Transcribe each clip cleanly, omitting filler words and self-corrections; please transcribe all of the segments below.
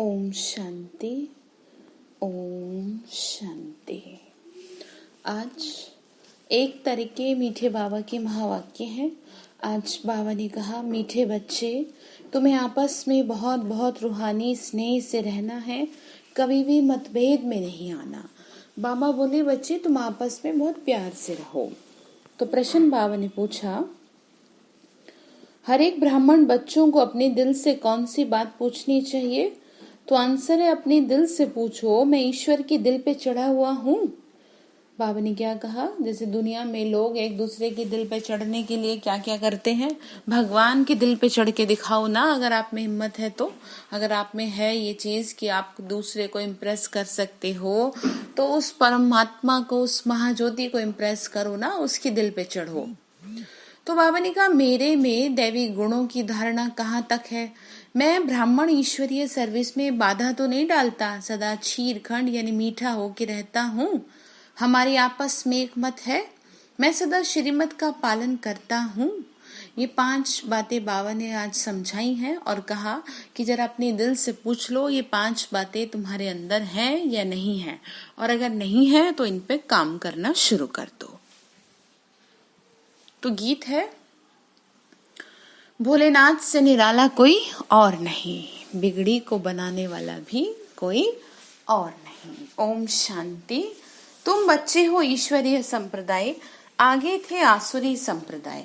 ओम शांति। ओम शांति। आज 1 तारीख मीठे बाबा के महावाक्य हैं। आज बाबा ने कहा, मीठे बच्चे, तुम्हें आपस में बहुत बहुत रूहानी स्नेह से रहना है, कभी भी मतभेद में नहीं आना। बाबा बोले, बच्चे तुम आपस में बहुत प्यार से रहो। तो प्रश्न बाबा ने पूछा, हर एक ब्राह्मण बच्चों को अपने दिल से कौन सी बात पूछनी चाहिए? तो आंसर है, अपने दिल से पूछो, मैं ईश्वर के दिल पे चढ़ा हुआ हूँ। बाबा ने क्या कहा, जैसे दुनिया में लोग एक दूसरे के दिल पे चढ़ने के लिए क्या क्या करते हैं। भगवान के दिल पे चढ़ के दिखाओ ना, अगर आप में हिम्मत है तो। अगर आप में है ये चीज कि आप दूसरे को इम्प्रेस कर सकते हो, तो उस परमात्मा को, उस महाज्योति को इम्प्रेस करो ना, उसके दिल पे चढ़ो। तो बाबा ने कहा, मेरे में दैवी गुणों की धारणा कहाँ तक है? मैं ब्राह्मण ईश्वरीय सर्विस में बाधा तो नहीं डालता, सदा क्षीर खंड यानी मीठा होके रहता हूँ। हमारी आपस में एक मत है, मैं सदा श्रीमत का पालन करता हूँ। ये 5 बातें बाबा ने आज समझाई हैं और कहा कि जरा अपने दिल से पूछ लो, ये 5 बातें तुम्हारे अंदर हैं या नहीं है, और अगर नहीं है तो इन पे काम करना शुरू कर दो। तो गीत है, भोलेनाथ से निराला कोई और नहीं, बिगड़ी को बनाने वाला भी कोई और नहीं। ओम शांति। तुम बच्चे हो ईश्वरीय संप्रदाय, आगे थे आसुरी संप्रदाय।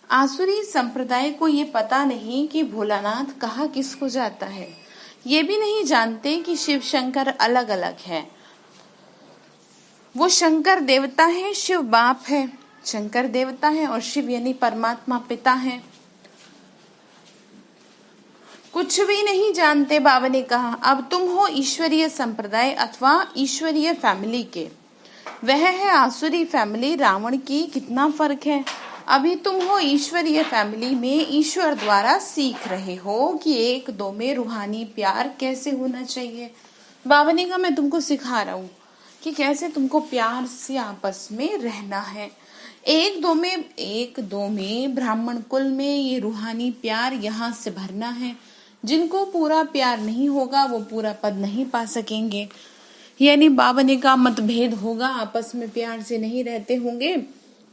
आसुरी संप्रदाय को ये पता नहीं कि भोलानाथ कहाँ किसको जाता है। ये भी नहीं जानते कि शिव शंकर अलग अलग है। वो शंकर देवता है, शिव बाप है। शंकर देवता है और शिव यानी परमात्मा पिता है। कुछ भी नहीं जानते। बाबा ने कहा, अब तुम हो ईश्वरीय संप्रदाय अथवा ईश्वरीय फैमिली के, वह है आसुरी फैमिली रावण की। कितना फर्क है। अभी तुम हो ईश्वरीय फैमिली में, ईश्वर द्वारा सीख रहे हो कि एक दो में रूहानी प्यार कैसे होना चाहिए। बाबा ने कहा, मैं तुमको सिखा रहा हूँ कि कैसे तुमको प्यार से आपस में रहना है। एक दो में ब्राह्मण कुल में ये रूहानी प्यार यहाँ से भरना है। जिनको पूरा प्यार नहीं होगा वो पूरा पद नहीं पा सकेंगे। यानी बाबा ने कहा, मतभेद होगा, आपस में प्यार से नहीं रहते होंगे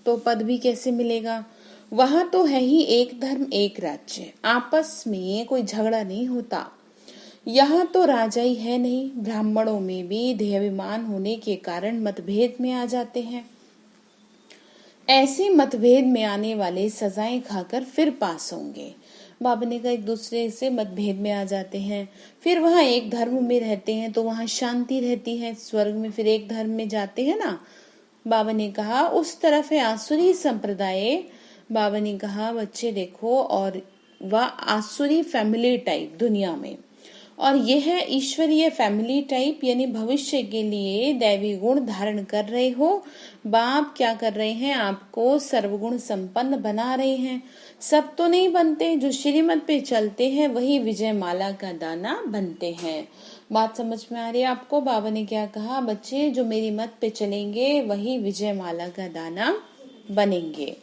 तो पद भी कैसे मिलेगा। वहां तो है ही एक धर्म एक राज्य, आपस में कोई झगड़ा नहीं होता। यहाँ तो राजा ही है नहीं। ब्राह्मणों में भी देहाभिमान होने के कारण मतभेद में आ जाते हैं। ऐसे मतभेद में आने वाले सजाएं खाकर फिर पास होंगे। बाबा ने कहा, एक दूसरे से मतभेद में आ जाते हैं, फिर वहां एक धर्म में रहते हैं तो वहां शांति रहती है। स्वर्ग में फिर एक धर्म में जाते हैं ना। बाबा ने कहा, उस तरफ है आसुरी संप्रदाय। बाबा ने कहा, बच्चे देखो, और वह आसुरी फैमिली टाइप दुनिया में, और यह है ईश्वरीय फैमिली टाइप, यानी भविष्य के लिए दैवी गुण धारण कर रहे हो। बाप क्या कर रहे हैं, आपको सर्वगुण संपन्न बना रहे हैं। सब तो नहीं बनते, जो श्रीमत पे चलते हैं वही विजय माला का दाना बनते हैं। बात समझ में आ रही है आपको? बाबा ने क्या कहा, बच्चे जो मेरी मत पे चलेंगे वही विजय माला का दाना बनेंगे,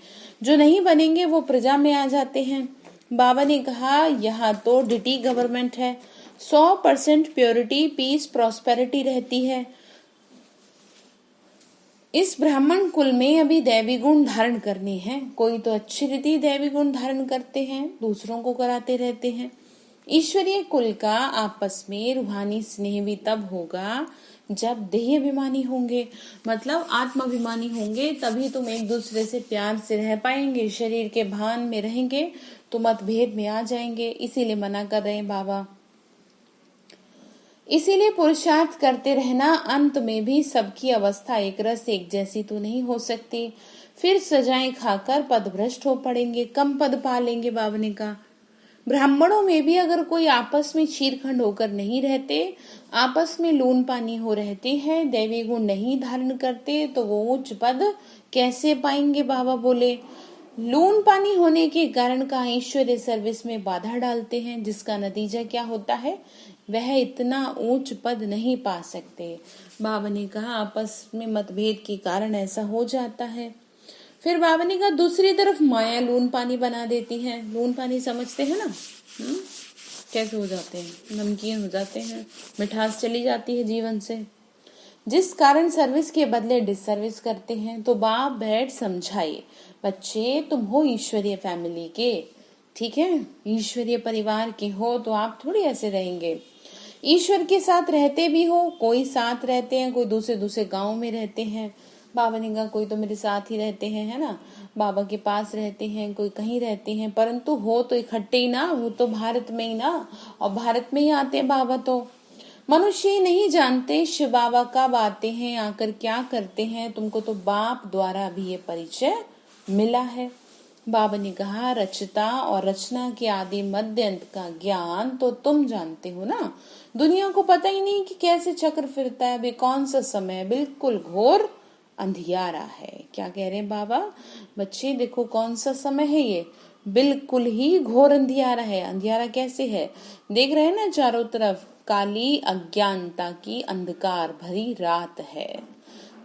जो नहीं बनेंगे वो प्रजा में आ जाते हैं। बाबा ने कहा, यहाँ तो डिटी गवर्नमेंट है, 100% प्योरिटी, पीस, प्रॉस्पेरिटी रहती है। इस ब्राह्मण कुल में अभी दैवी गुण धारण करने हैं। कोई तो अच्छी रीति दैवी गुण धारण करते हैं, दूसरों को कराते रहते हैं। ईश्वरीय कुल का आपस में रूहानी स्नेह भी तब होगा जब देह अभिमानी होंगे, मतलब आत्माभिमानी होंगे, तभी तुम एक दूसरे से प्यार से रह पाएंगे। शरीर के भान में रहेंगे तो मतभेद में आ जाएंगे। इसीलिए मना कर रहे हैं बाबा। इसीलिए पुरुषार्थ करते रहना। अंत में भी सबकी अवस्था एक रस एक जैसी तो नहीं हो सकती। फिर सजाएं खाकर पदभ्रष्ट हो पड़ेंगे, कम पद पा लेंगे। बाबा ने कहा, ब्राह्मणों में भी अगर कोई आपस में चीरखंड होकर नहीं रहते, आपस में लून पानी हो रहते हैं, दैवी गुण नहीं धारण करते, तो वो उच्च पद कैसे पाएंगे। बाबा बोले, लून पानी होने के कारण का ईश्वरीय सर्विस में बाधा डालते हैं, जिसका नतीजा क्या होता है, वह इतना ऊंच पद नहीं पा सकते। बाबा ने कहा, आपस में मतभेद के कारण ऐसा हो जाता है। फिर बाबा ने कहा, दूसरी तरफ माया लून पानी बना देती है। लून पानी समझते हैं ना? कैसे हो जाते हैं? नमकीन हो जाते हैं, मिठास चली जाती है जीवन से। जिस कारण सर्विस के बदले डिससर्विस करते हैं। तो बाप बैठ समझाइए, बच्चे तुम हो ईश्वरीय फैमिली के, ठीक है, ईश्वरीय परिवार के हो, तो आप थोड़ी ऐसे रहेंगे। ईश्वर के साथ रहते भी हो, कोई साथ रहते हैं, कोई दूसरे दूसरे गांव में रहते हैं। बाबा ने कहा कोई तो मेरे साथ ही रहते हैं, है ना, बाबा के पास रहते हैं, कोई कहीं रहते हैं, परंतु हो तो इकट्ठे ही ना, वो तो भारत में ही ना, और भारत में ही आते हैं बाबा। तो मनुष्य ही नहीं जानते शिव बाबा कब आते हैं, आकर क्या करते हैं। तुमको तो बाप द्वारा भी ये परिचय मिला है। बाबा ने कहा रचता और रचना के आदि मध्य अंत का ज्ञान तो तुम जानते हो ना। दुनिया को पता ही नहीं कि कैसे चक्र फिरता है। अभी कौन सा समय बिल्कुल घोर अंधियारा है। क्या कह रहे हैं बाबा? बच्चे देखो कौन सा समय है ये, बिल्कुल ही घोर अंधियारा है। अंधियारा कैसे है? देख रहे हैं ना, चारों तरफ काली अज्ञानता की अंधकार भरी रात है।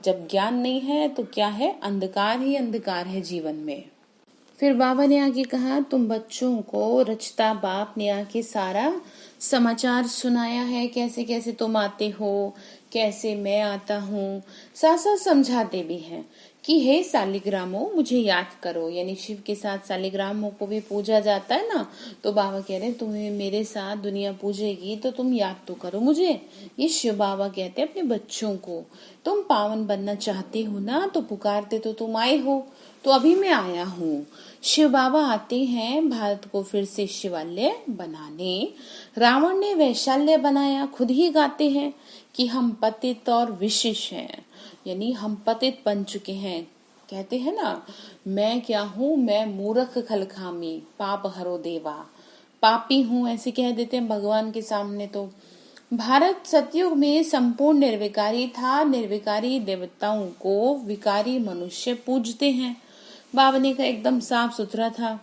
जब ज्ञान नहीं है तो क्या है? अंधकार ही अंधकार है जीवन में। फिर बाबा ने आके कहा तुम बच्चों को रचता बाप ने आके सारा समाचार सुनाया है, कैसे कैसे तुम आते हो, कैसे मैं आता हूँ। साथ साथ समझाते भी हैं कि हे सालिग्रामो मुझे याद करो। यानी शिव के साथ सालिग्रामों को भी पूजा जाता है ना। तो बाबा कह रहे हैं तुम्हें मेरे साथ दुनिया पूजेगी तो तुम याद तो करो मुझे। ये शिव बाबा कहते हैं अपने बच्चों को, तुम पावन बनना चाहते हो ना, तो पुकारते तो तुम आए हो, तो अभी मैं आया हूँ। शिव बाबा आते हैं भारत को फिर से शिवालय बनाने। रावण ने वैशाल्य बनाया, खुद ही गाते हैं कि हम पतित और विशिष्ट हैं, यानी हम पतित बन चुके हैं। कहते हैं ना, मैं क्या हूँ, मैं मूर्ख खलखामी पाप हरो देवा, पापी हूँ, ऐसे कह देते हैं भगवान के सामने। तो भारत सतयुग में संपूर्ण निर्विकारी था। निर्विकारी देवताओं को विकारी मनुष्य पूजते हैं। बाबा ने कहा एकदम साफ सुथरा था।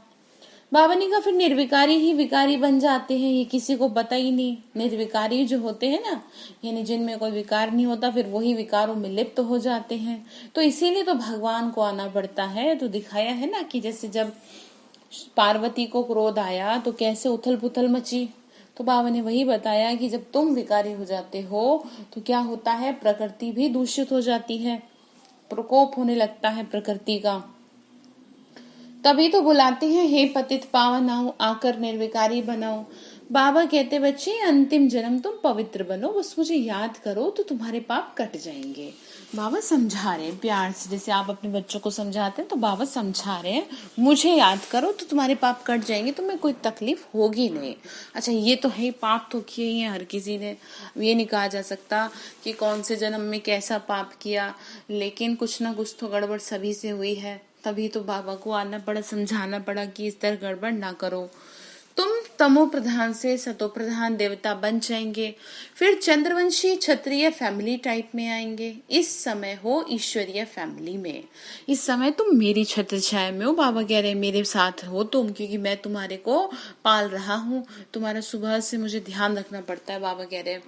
बाबा ने कहा फिर निर्विकारी ही विकारी बन जाते हैं, ये किसी को पता ही नहीं। निर्विकारी जो होते हैं ना, यानी जिनमें कोई विकार नहीं होता, फिर वही विकारों में लिप्त हो जाते हैं। तो इसीलिए तो भगवान को आना पड़ता है। तो दिखाया है ना कि जैसे जब पार्वती को क्रोध आया तो कैसे उथल पुथल मची। तो बाबा ने वही बताया कि जब तुम विकारी हो जाते हो तो क्या होता है, प्रकृति भी दूषित हो जाती है, प्रकोप होने लगता है प्रकृति का। तभी तो बुलाते हैं हे पतित पावन आओ, आकर निर्विकारी बनाओ। बाबा कहते बच्चे अंतिम जन्म तुम पवित्र बनो, बस मुझे याद करो तो तुम्हारे पाप कट जाएंगे। बाबा समझा रहे हैं प्यार से, जैसे आप अपने बच्चों को समझाते हैं तो बाबा समझा रहे हैं मुझे याद करो तो तुम्हारे पाप कट जाएंगे, तुम्हें कोई तकलीफ होगी नहीं। अच्छा ये तो है, पाप तो किए ही है हर किसी ने। ये नहीं कहा जा सकता कि कौन से जन्म में कैसा पाप किया, लेकिन कुछ ना कुछ तो गड़बड़ सभी से हुई है। तभी तो बाबा को आना पड़ा, समझाना पड़ा कि इस तरह गड़बड़ ना करो। तुम तमो प्रधान से सतो प्रधान देवता बन जाएंगे, फिर चंद्रवंशी क्षत्रिय फैमिली टाइप में आएंगे। इस समय हो ईश्वरीय फैमिली में, इस समय तुम मेरी छत्र छाया में हो। बाबा कह रहे हैं मेरे साथ हो तुम, क्योंकि मैं तुम्हारे को पाल रहा हूँ, तुम्हारा सुबह से मुझे ध्यान रखना पड़ता है। बाबा कह रहे हैं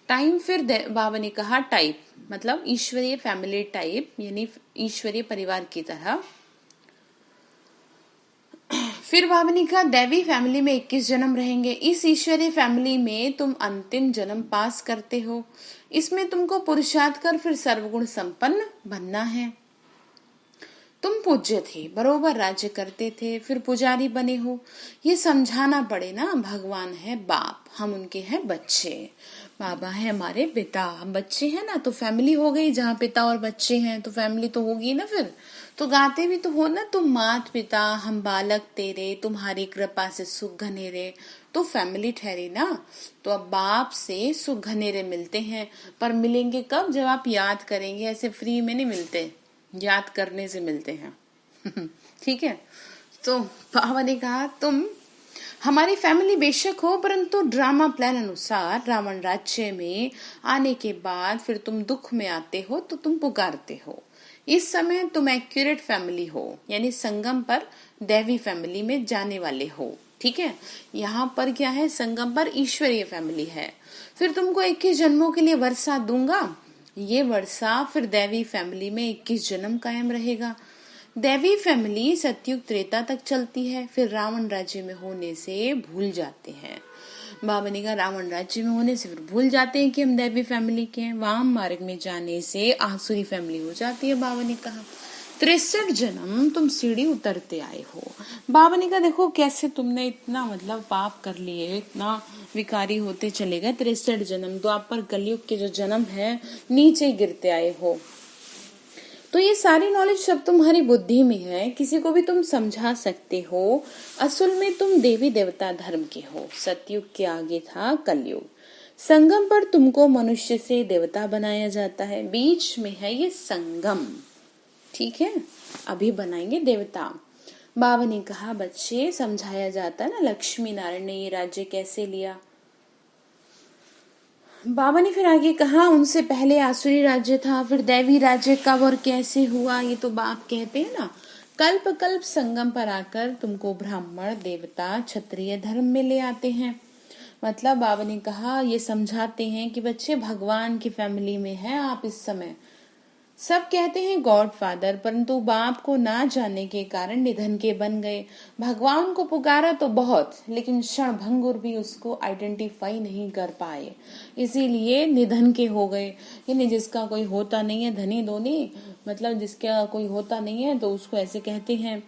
टाइम। फिर बाबा ने कहा टाइप मतलब ईश्वरीय फैमिली टाइप, यानी ईश्वरीय परिवार की तरह। फिर बाबा ने कहा दैवी फैमिली में 21 जन्म रहेंगे। इस ईश्वरीय फैमिली में तुम अंतिम जन्म पास करते हो। इसमें तुमको पुरुषार्थ कर फिर सर्वगुण संपन्न बनना है। तुम पूज्य थे, बरोबर राज्य करते थे, फिर पुजारी बने हो। ये समझाना पड़े ना, भगवान है बाप, हम उनके हैं बच्चे। बाबा है हमारे पिता, हम बच्चे हैं ना। तो फैमिली हो गई, जहाँ पिता और बच्चे हैं तो फैमिली तो होगी ना। फिर तो गाते भी तो हो ना, तुम मात पिता हम बालक तेरे, तुम्हारी कृपा से सुख घनेरे। तो फैमिली ठहरी ना। तो अब बाप से सुख घनेरे मिलते हैं, पर मिलेंगे कब? जब आप याद करेंगे। ऐसे फ्री में नहीं मिलते, याद करने से मिलते हैं। ठीक है। तो बाबा ने कहा तुम हमारी फैमिली बेशक हो, परंतु ड्रामा प्लान अनुसार रावण राज्य में आने के बाद फिर तुम दुख में आते हो तो तुम पुकारते हो। इस समय तुम एक्यूरेट फैमिली हो, यानी संगम पर दैवी फैमिली में जाने वाले हो। ठीक है, यहाँ पर क्या है, संगम पर ईश्वरीय फैमिली है। फिर तुमको 21 जन्मों के लिए वर्षा दूंगा। ये वर्षा फिर दैवी फैमिली में 21 जन्म कायम रहेगा। दैवी फैमिली सतयुग त्रेता तक चलती है, फिर रावण राज्य में होने से भूल जाते हैं। बाबा ने कहा रावण राज्य में होने से फिर भूल जाते हैं कि हम दैवी फैमिली के हैं, वाम मार्ग में जाने से आसुरी फैमिली हो जाती है। बाबा ने कहा 63 जन्म तुम सीढ़ी उतरते आए हो। बाबा ने कहा देखो कैसे तुमने इतना मतलब पाप कर लिए, इतना विकारी होते चले गए, 63 जन्म द्वापर कलयुग के जो जन्म है नीचे गिरते आए हो। तो ये सारी नॉलेज सब तुम्हारी बुद्धि में है, किसी को भी तुम समझा सकते हो। असल में तुम देवी देवता धर्म के हो। सतयुग के आगे था कलयुग, संगम पर तुमको मनुष्य से देवता बनाया जाता है, बीच में है ये संगम, ठीक है, अभी बनाएंगे देवता। बाबा ने कहा बच्चे समझाया जाता ना लक्ष्मी नारायण ने ये राज्य कैसे लिया। बाबा ने फिर आगे कहा उनसे पहले आसुरी राज्य था, फिर दैवी राज्य कब और कैसे हुआ ये तो बाप कहते हैं ना। कल्प कल्प संगम पर आकर तुमको ब्राह्मण देवता क्षत्रिय धर्म में ले आते हैं। मतलब बाबा ने कहा ये समझाते हैं कि बच्चे भगवान की फैमिली में है आप इस समय। सब कहते हैं गॉड फादर, परंतु बाप को ना जानने के कारण निधन के बन गए। भगवान को पुकारा तो बहुत, लेकिन क्षण भंगुर भी उसको आइडेंटिफाई नहीं कर पाए, इसीलिए निधन के हो गए। यानी जिसका कोई होता नहीं है धनी धोनी, मतलब जिसका कोई होता नहीं है तो उसको ऐसे कहते हैं।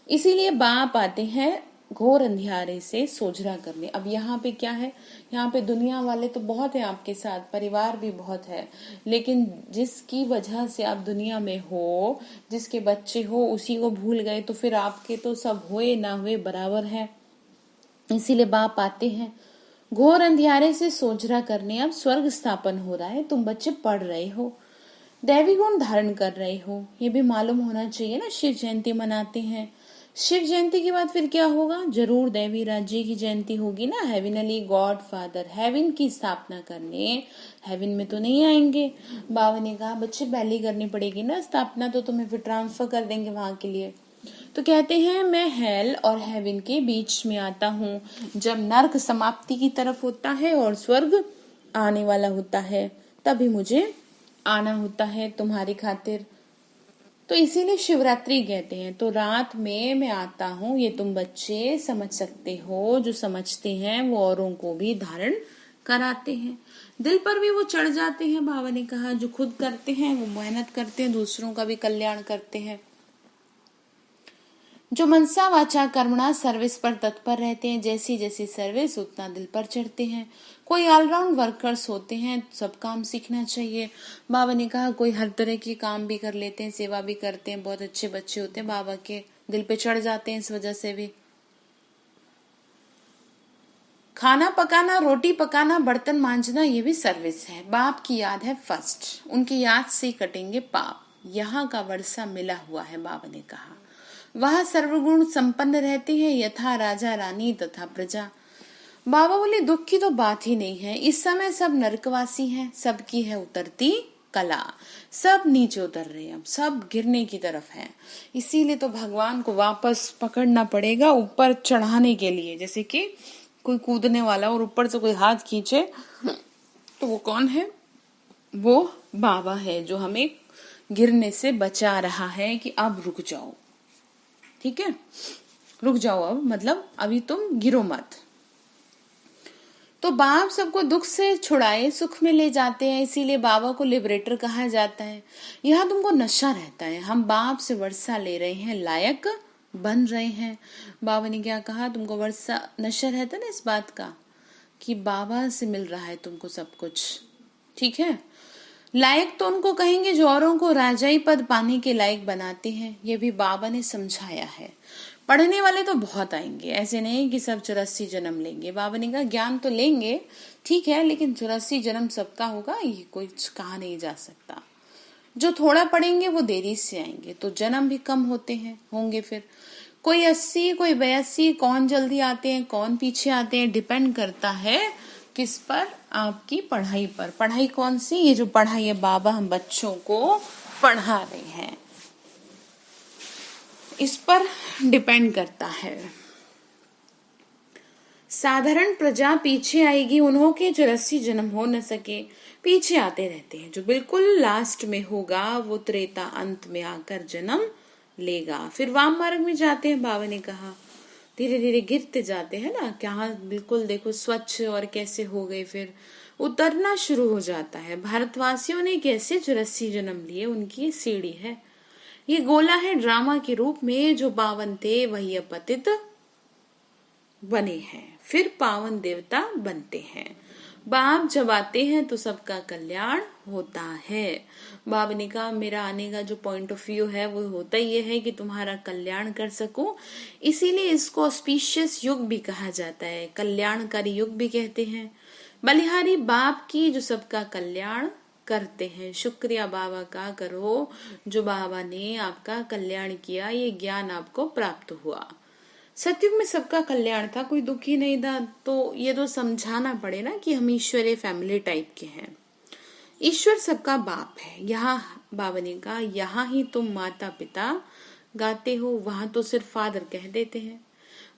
इसीलिए बाप आते हैं घोर अंधियारे से सोझरा करने। अब यहाँ पे क्या है, यहाँ पे दुनिया वाले तो बहुत है आपके साथ, परिवार भी बहुत है, लेकिन जिसकी वजह से आप दुनिया में हो, जिसके बच्चे हो, उसी को भूल गए तो फिर आपके तो सब हुए ना हुए बराबर है। इसीलिए बाप आते हैं घोर अंधियारे से सोझरा करने। अब स्वर्ग स्थापन हो रहा है, तुम बच्चे पढ़ रहे हो, दैवी गुण धारण कर रहे हो, ये भी मालूम होना चाहिए ना। शिव जयंती मनाते हैं, शिव जयंती के बाद फिर क्या होगा, जरूर दैवी राज्य की जयंती होगी ना। हेविनली गॉड फादर हेवन की स्थापना करने, हेवन में तो नहीं आएंगे। बाबा ने कहा बच्चे पहले करनी पड़ेगी ना स्थापना, तो तुम्हें फिर ट्रांसफर कर देंगे वहां के लिए। तो कहते हैं मैं हेल और हेवन के बीच में आता हूँ, जब नर्क समाप्ति की तरफ होता है और स्वर्ग आने वाला होता है, तभी मुझे आना होता है तुम्हारी खातिर। तो इसीलिए शिवरात्रि कहते हैं। तो रात में मैं आता हूँ, ये तुम बच्चे समझ सकते हो, जो समझते हैं वो औरों को भी धारण कराते हैं, दिल पर भी वो चढ़ जाते हैं। बाबा ने कहा जो खुद करते हैं वो मेहनत करते हैं, दूसरों का भी कल्याण करते हैं। जो मनसा वाचा कर्मणा सर्विस पर तत्पर रहते हैं, जैसी जैसी सर्विस उतना दिल पर चढ़ते हैं। कोई ऑलराउंड वर्कर्स होते हैं, सब काम सीखना चाहिए। बाबा ने कहा कोई हर तरह की काम भी कर लेते हैं, सेवा भी करते हैं, बहुत अच्छे बच्चे होते हैं, बाबा के दिल पे चढ़ जाते हैं इस वजह से भी। खाना पकाना, रोटी पकाना, बर्तन मांजना, ये भी सर्विस है। बाप की याद है फर्स्ट, उनकी याद से कटेंगे पाप। यहाँ का वर्षा मिला हुआ है। बाबा ने कहा वह सर्वगुण संपन्न रहते हैं, यथा राजा रानी तथा प्रजा। बाबा बोले दुख की तो बात ही नहीं है, इस समय सब नरकवासी हैं, सबकी है उतरती कला, सब नीचे उतर रहे हैं, अब सब गिरने की तरफ हैं। इसीलिए तो भगवान को वापस पकड़ना पड़ेगा ऊपर चढ़ाने के लिए। जैसे कि कोई कूदने वाला और ऊपर से कोई हाथ खींचे, तो वो कौन है, वो बाबा है जो हमें गिरने से बचा रहा है कि अब रुक जाओ, ठीक है, रुक जाओ, अब मतलब अभी तुम गिरो मत। तो बाप सबको दुख से छुड़ाए सुख में ले जाते हैं, इसीलिए बाबा को लिबरेटर कहा जाता है। यहाँ तुमको नशा रहता है, हम बाप से वर्षा ले रहे हैं, लायक बन रहे हैं। बाबा ने क्या कहा, तुमको वर्षा नशा रहता है ना इस बात का कि बाबा से मिल रहा है तुमको सब कुछ, ठीक है। लायक तो उनको कहेंगे जो औरों को राजाई पद पाने के लायक बनाते हैं, ये भी बाबा ने समझाया है। पढ़ने वाले तो बहुत आएंगे, ऐसे नहीं कि सब 84 जन्म लेंगे। बाबा ने कहा ज्ञान तो लेंगे ठीक है, लेकिन 84 जन्म सबका होगा ये कोई कहा नहीं जा सकता। जो थोड़ा पढ़ेंगे वो देरी से आएंगे, तो जन्म भी कम होते हैं होंगे। फिर कोई 80 कोई 82, कौन जल्दी आते हैं कौन पीछे आते हैं, डिपेंड करता है किस पर, आपकी पढ़ाई पर। पढ़ाई कौन सी, ये जो पढ़ाई है बाबा हम बच्चों को पढ़ा रहे हैं, इस पर डिपेंड करता है। साधारण प्रजा पीछे आएगी, उन्हों के 84 जन्म हो न सके, पीछे आते रहते हैं। जो बिल्कुल लास्ट में होगा वो त्रेता अंत में आकर जन्म लेगा, फिर वाम मार्ग में जाते हैं। बाबा ने कहा धीरे धीरे गिरते जाते हैं ना, क्या बिल्कुल देखो स्वच्छ और कैसे हो गए, फिर उतरना शुरू हो जाता है। भारतवासियों ने कैसे जो रस्सी जन्म लिए, उनकी सीढ़ी है। ये गोला है ड्रामा के रूप में, जो पावन थे वही अपतित बने हैं, फिर पावन देवता बनते हैं। बाप जब आते हैं तो सबका कल्याण होता है। बाबा ने कहा मेरा आने का जो पॉइंट ऑफ व्यू है वो होता ही है कि तुम्हारा कल्याण कर सकूं, इसीलिए इसको ऑस्पिशियस युग भी कहा जाता है, कल्याणकारी युग भी कहते हैं। बलिहारी बाप की जो सबका कल्याण करते हैं। शुक्रिया बाबा का करो जो बाबा ने आपका कल्याण किया, ये ज्ञान आपको प्राप्त हुआ। सतयुग में सबका कल्याण था, कोई दुखी नहीं था, तो ये तो समझाना पड़े ना कि हम ईश्वरीय फैमिली टाइप के हैं। ईश्वर सबका बाप है। यहाँ बाबा ने कहा यहाँ ही तुम माता पिता गाते हो, वहां तो सिर्फ फादर कह देते हैं,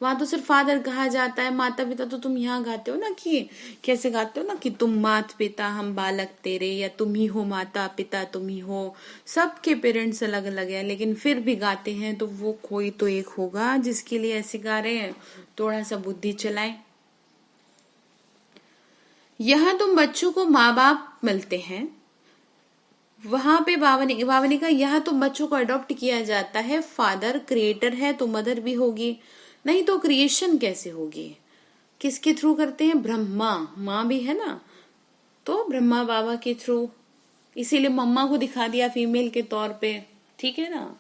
वहां तो सिर्फ फादर कहा जाता है, माता पिता तो तुम यहाँ गाते हो ना, कि कैसे गाते हो ना कि तुम मात पिता हम बालक तेरे, या तुम ही हो माता पिता तुम ही हो। सबके पेरेंट्स अलग अलग है, लेकिन फिर भी गाते हैं, तो वो कोई तो एक होगा जिसके लिए ऐसे गा रहे हैं। थोड़ा सा बुद्धि चलाएं। यहाँ तुम बच्चों को माँ बाप मिलते हैं, वहां पे बाबा ने कहा यहाँ तो बच्चों को अडॉप्ट किया जाता है, फादर क्रिएटर है तो मदर भी होगी, नहीं तो क्रिएशन कैसे होगी? किसके थ्रू करते हैं? ब्रह्मा, माँ भी है ना, तो ब्रह्मा बाबा के थ्रू, इसीलिए मम्मा को दिखा दिया फीमेल के तौर पे, ठीक है ना।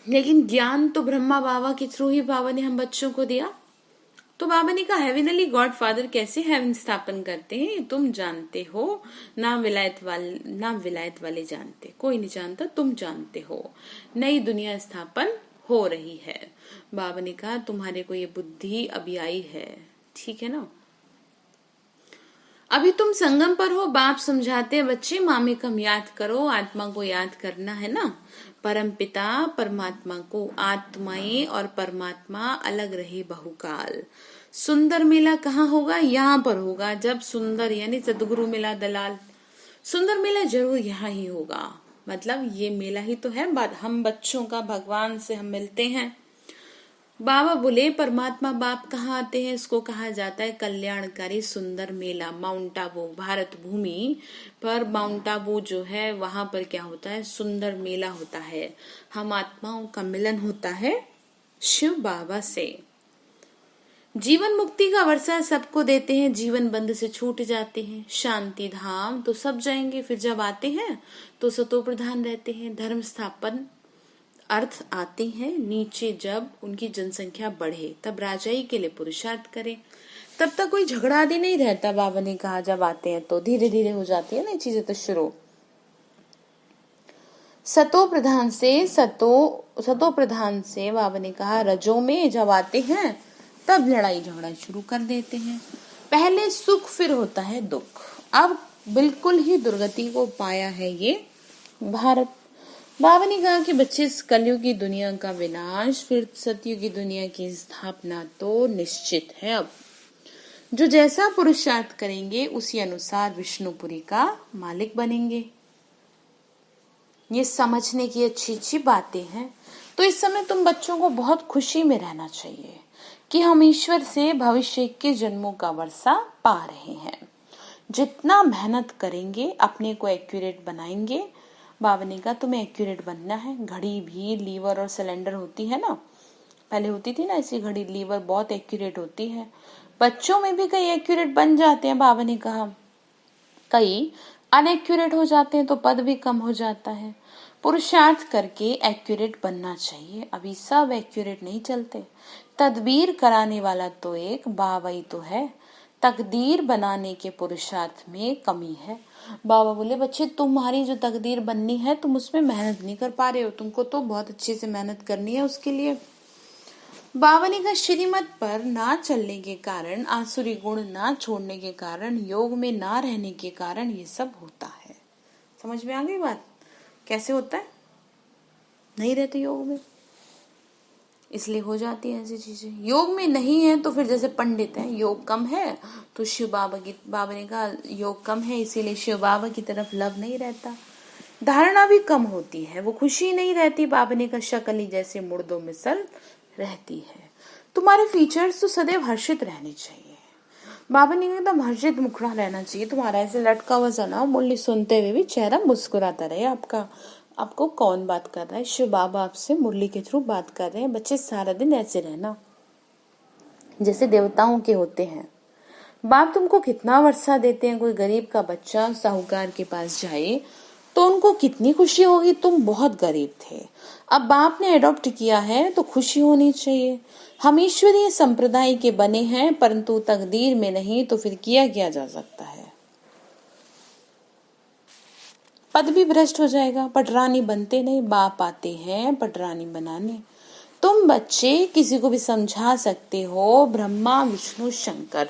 लेकिन ज्ञान तो ब्रह्मा बाबा के थ्रू ही बाबा ने हम बच्चों को दिया। तो बाबा ने कहा हेवनली गॉड फादर कैसे हेवन स्थापन करते हैं तुम जानते हो, ना विलायत वाले जानते, कोई नहीं जानता, तुम जानते हो। नई दुनिया स्थापन हो रही है। बाबा ने कहा तुम्हारे को ये बुद्धि अभी आई है, ठीक है ना। अभी तुम संगम पर हो, बाप समझाते हैं बच्चे मामी कम याद करो, आत्मा को याद करना है ना। परम पिता परमात्मा को, आत्माएं और परमात्मा अलग रहे बहुकाल। सुंदर मेला कहाँ होगा? यहाँ पर होगा, जब सुंदर यानी सदगुरु मिला दलाल, सुंदर मेला जरूर यहाँ ही होगा। मतलब ये मेला ही तो है, बात हम बच्चों का, भगवान से हम मिलते हैं। बाबा बोले परमात्मा बाप कहाँ आते हैं? इसको कहा जाता है कल्याणकारी सुंदर मेला। माउंट आबू, भारत भूमि पर माउंट आबू जो है, वहां पर क्या होता है? सुंदर मेला होता है। हम आत्माओं का मिलन होता है शिव बाबा से। जीवन मुक्ति का वर्षा सबको देते हैं, जीवन बंध से छूट जाते हैं। शांति धाम तो सब जाएंगे, फिर जब आते हैं तो सतो प्रधान रहते हैं। धर्म स्थापन अर्थ आते हैं नीचे, जब उनकी जनसंख्या बढ़े तब राजाई के लिए पुरुषार्थ करें, तब तक कोई झगड़ा आदि नहीं रहता। बाबा ने कहा जब आते हैं तो धीरे धीरे हो जाती है ना चीजें तो शुरू। सतो प्रधान से बाबा ने कहा रजो में जब आते हैं तब लड़ाई झगड़ा शुरू कर देते हैं। पहले सुख फिर होता है दुख। अब बिल्कुल ही दुर्गति को पाया है ये भारत। बाबा ने कहा कि बच्चे इस कलयुग की दुनिया का विनाश, फिर सतयुग की दुनिया की स्थापना तो निश्चित है। अब जो जैसा पुरुषार्थ करेंगे उसी अनुसार विष्णुपुरी का मालिक बनेंगे। ये समझने की अच्छी अच्छी बातें हैं। तो इस समय तुम बच्चों को बहुत खुशी में रहना चाहिए कि हम ईश्वर से भविष्य के जन्मों का वर्षा पा रहे हैं। जितना मेहनत करेंगे अपने को एक्यूरेट बनाएंगे। बाबा ने कहा तुम्हें एक्यूरेट बनना है। घड़ी भी लीवर और सिलेंडर होती है ना, पहले होती थी ना ऐसी घड़ी, लीवर बहुत एक्यूरेट होती है। बच्चों में भी कई एक्यूरेट बन जाते हैं, बाबा ने कहा कई अनएक्यूरेट हो जाते हैं तो पद भी कम हो जाता है। पुरुषार्थ करके एक्यूरेट बनना चाहिए। अभी सब एक्यूरेट नहीं चलते। तदबीर कराने वाला तो एक बाबा ही तो है, तकदीर बनाने के पुरुषार्थ में कमी है। बाबा बोले बच्चे तुम्हारी जो तकदीर बननी है तुम उसमें मेहनत नहीं कर पा रहे हो, तुमको तो बहुत अच्छे से मेहनत करनी है उसके लिए। बाबा ने कहा श्रीमत पर ना चलने के कारण, आसुरी गुण ना छोड़ने के कारण, योग में ना रहने के कारण ये सब होता है। समझ में आ गई बात? कैसे होता है? नहीं रहते योग में, इसलिए हो जाती है ऐसी चीजें। योग में नहीं है तो फिर जैसे पंडित है, योग कम है तो बाबा ने कहा योग कम है इसीलिए शिव बाबा की तरफ लव नहीं रहता। धारणा भी कम होती है, वो खुशी नहीं रहती। बाबा ने कहा शकली जैसे मुर्दों में सल रहती है। तुम्हारे फीचर्स तो सदैव हर्षित रहने चाहिए। बाबा ने एकदम हर्षित मुखड़ा रहना चाहिए तुम्हारा, ऐसे लटका हुआ सा मुरली सुनते हुए भी चेहरा मुस्कुराता रहे आपका। आपको कौन बात कर रहा है? शिव बाबा आपसे मुरली के थ्रू बात कर रहे हैं। बच्चे सारा दिन ऐसे रहना जैसे देवताओं के होते हैं। बाप तुमको कितना वर्षा देते हैं। कोई गरीब का बच्चा साहूकार के पास जाए तो उनको कितनी खुशी होगी, तुम बहुत गरीब थे, अब बाप ने अडॉप्ट किया है तो खुशी होनी चाहिए। हम ईश्वरीय संप्रदाय के बने हैं, परंतु तकदीर में नहीं तो फिर किया जा सकता है। पद भी भ्रष्ट हो जाएगा, पटरानी बनते नहीं, बाप आते हैं पटरानी बनाने। तुम बच्चे किसी को भी समझा सकते हो, ब्रह्मा विष्णु शंकर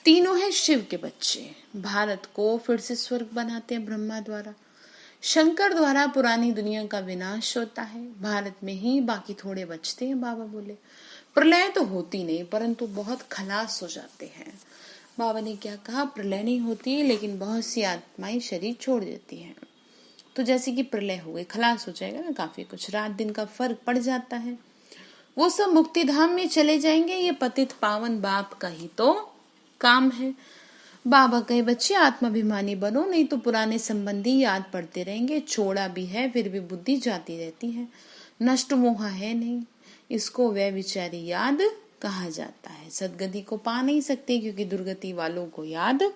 तीनों हैं शिव के बच्चे। भारत को फिर से स्वर्ग बनाते हैं ब्रह्मा द्वारा, शंकर द्वारा पुरानी दुनिया का विनाश होता है, भारत में ही बाकी थोड़े बचते हैं। बाबा बोले प्रलय तो होती नहीं, परंतु बहुत खलास हो जाते हैं। बाबा ने क्या कहा? प्रलय नहीं होती लेकिन बहुत सी आत्माएं शरीर छोड़ देती हैं। तो जैसे कि प्रलय हो गई, खलास हो जाएगा ना, काफी कुछ रात दिन का फर्क पड़ जाता है। वो सब मुक्ति धाम में चले जाएंगे। ये पतित पावन बाप का ही तो काम है। बाबा कहे बच्चे आत्माभिमानी बनो, नहीं तो पुराने संबंधी याद पड़ते रहेंगे। छोड़ा भी है फिर भी बुद्धि जाती रहती है। नष्ट मोह है नहीं, इसको वह विचारी याद कहा जाता है। सदगति को पा नहीं सकते क्योंकि दुर्गति वालों को याद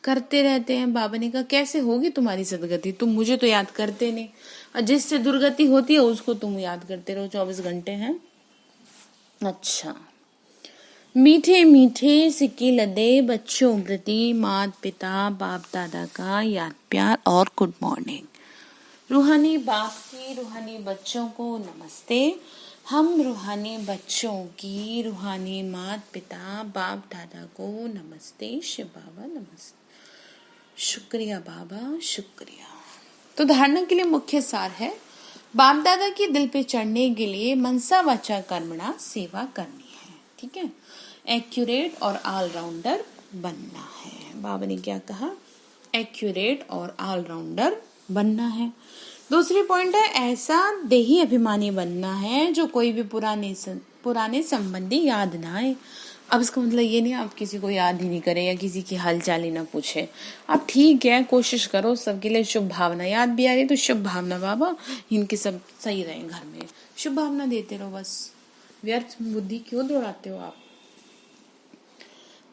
करते रहते हैं। बाबा ने कहा कैसे होगी तुम्हारी सदगति? तुम मुझे तो याद करते नहीं, और जिससे दुर्गति होती है उसको तुम याद करते रहो 24 घंटे हैं। अच्छा, मीठे मीठे सिक्के लदे बच्चों प्रति माता पिता बाप दादा का याद प्यार और गुड मॉर्निंग। रूहानी बाप की रूहानी बच्चों को नमस्ते। हम रूहानी बच्चों की रूहानी माता पिता बाप दादा को नमस्ते। शिव बाबा नमस्ते। शुक्रिया बाबा, शुक्रिया। तो धारणा के लिए मुख्य सार है, बाप दादा की दिल पे चढ़ने के लिए मनसा वाचा कर्मणा सेवा करनी है। ठीक है, एक्यूरेट और ऑलराउंडर बनना है। बाबा ने क्या कहा? एक्यूरेट और ऑलराउंडर बनना है। दूसरी पॉइंट है ऐसा देही अभिमानी बनना है जो कोई भी पुराने संबंधी याद ना आए। अब इसका मतलब ये नहीं आप किसी को याद ही नहीं करें या किसी की हालचाल ही ना पूछे। आप ठीक है, कोशिश करो सबके लिए शुभ भावना। याद भी आ रही तो शुभ भावना बाबा इनके सब सही रहे घर में, शुभ भावना देते रहो बस। व्यर्थ बुद्धि क्यों दौड़ाते हो आप?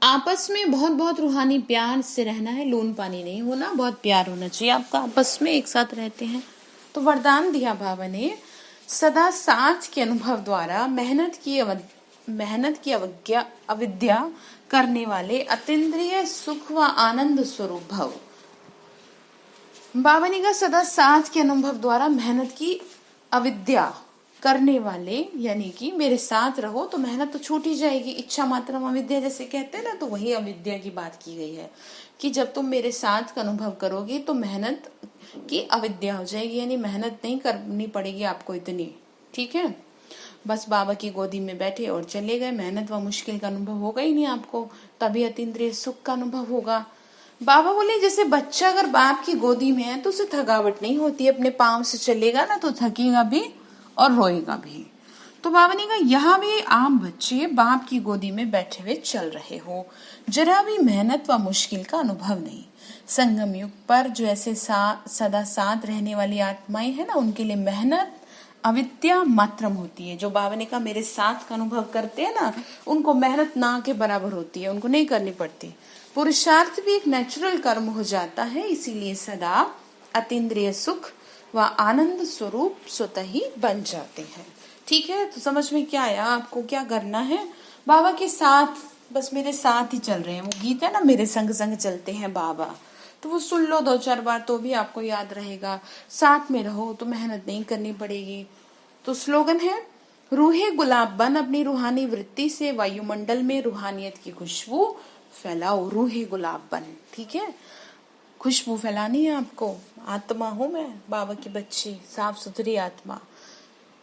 आपस में बहुत बहुत रूहानी प्यार से रहना है, लोन पानी नहीं होना, बहुत प्यार होना चाहिए आपका, आपस में एक साथ रहते हैं। तो वरदान दिया बाबा ने, सदा साथ के अनुभव द्वारा मेहनत की अविद्या करने वाले अतीन्द्रिय सुख व आनंद स्वरूप भव। बाबा ने कहा सदा साथ के अनुभव द्वारा मेहनत की अविद्या करने वाले, यानी कि मेरे साथ रहो तो मेहनत तो छूट ही जाएगी। इच्छा मात्रम अविद्या जैसे कहते हैं ना, तो वही अविद्या की बात की गई है कि जब तुम मेरे साथ का अनुभव करोगे तो मेहनत की अविद्या हो जाएगी, यानी मेहनत नहीं करनी पड़ेगी आपको इतनी। ठीक है, बस बाबा की गोदी में बैठे और चले गए, मेहनत व मुश्किल का अनुभव होगा ही नहीं आपको, तभी अतीन्द्रिय सुख का अनुभव होगा। बाबा बोले जैसे बच्चा अगर बाप की गोदी में है तो उसे थकावट नहीं होती, अपने पाँव से चलेगा ना तो थकेगा भी और रोएगा भी। तो बाबा ने कहा यहाँ भी आप बच्चे बाप की गोदी में बैठे हुए चल रहे हो, जरा भी मेहनत व मुश्किल का अनुभव नहीं। संगम युग पर जो ऐसे सदा साथ रहने वाली आत्माएं हैं ना, उनके लिए मेहनत अविद्या मात्रम होती है। जो बाबा ने कहा मेरे साथ का अनुभव करते हैं ना, उनको मेहनत ना के बराबर होती है, उनको नहीं करनी पड़ती। पुरुषार्थ भी एक नेचुरल कर्म हो जाता है, इसीलिए सदा अतीन्द्रिय सुख व आनंद स्वरूप स्वतः ही बन जाते हैं। ठीक है, तो समझ में क्या आया? आपको क्या करना है? बाबा के साथ, बस मेरे साथ ही चल रहे हैं। वो गीत है ना, मेरे संग संग चलते हैं बाबा, तो वो सुन लो 2-4 बार तो भी आपको याद रहेगा। साथ में रहो तो मेहनत नहीं करनी पड़ेगी। तो स्लोगन है, रूहे गुलाब बन अपनी रूहानी वृत्ति से वायुमंडल में रूहानियत की खुशबू फैलाओ। रूहे गुलाब बन, ठीक है, खुशबू फैलानी है आपको। आत्मा हूं मैं, बाबा की बच्ची, साफ सुथरी आत्मा।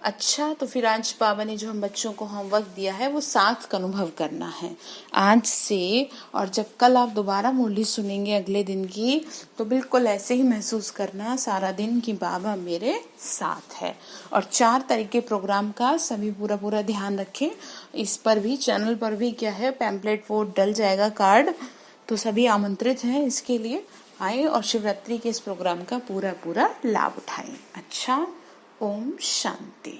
अच्छा, तो फिर आज बाबा ने जो हम बच्चों को होमवर्क दिया है वो साथ का अनुभव करना है आज से। और जब कल आप दोबारा मुरली सुनेंगे अगले दिन की, तो बिल्कुल ऐसे ही महसूस करना सारा दिन कि बाबा मेरे साथ है। और 4 तरीके प्रोग्राम का सभी पूरा पूरा ध्यान रखें। इस पर भी, चैनल पर भी क्या है, पैम्पलेट वो डल जाएगा कार्ड, तो सभी आमंत्रित हैं इसके लिए। आए और शिवरात्रि के इस प्रोग्राम का पूरा पूरा लाभ उठाएं। अच्छा, ओम शांति।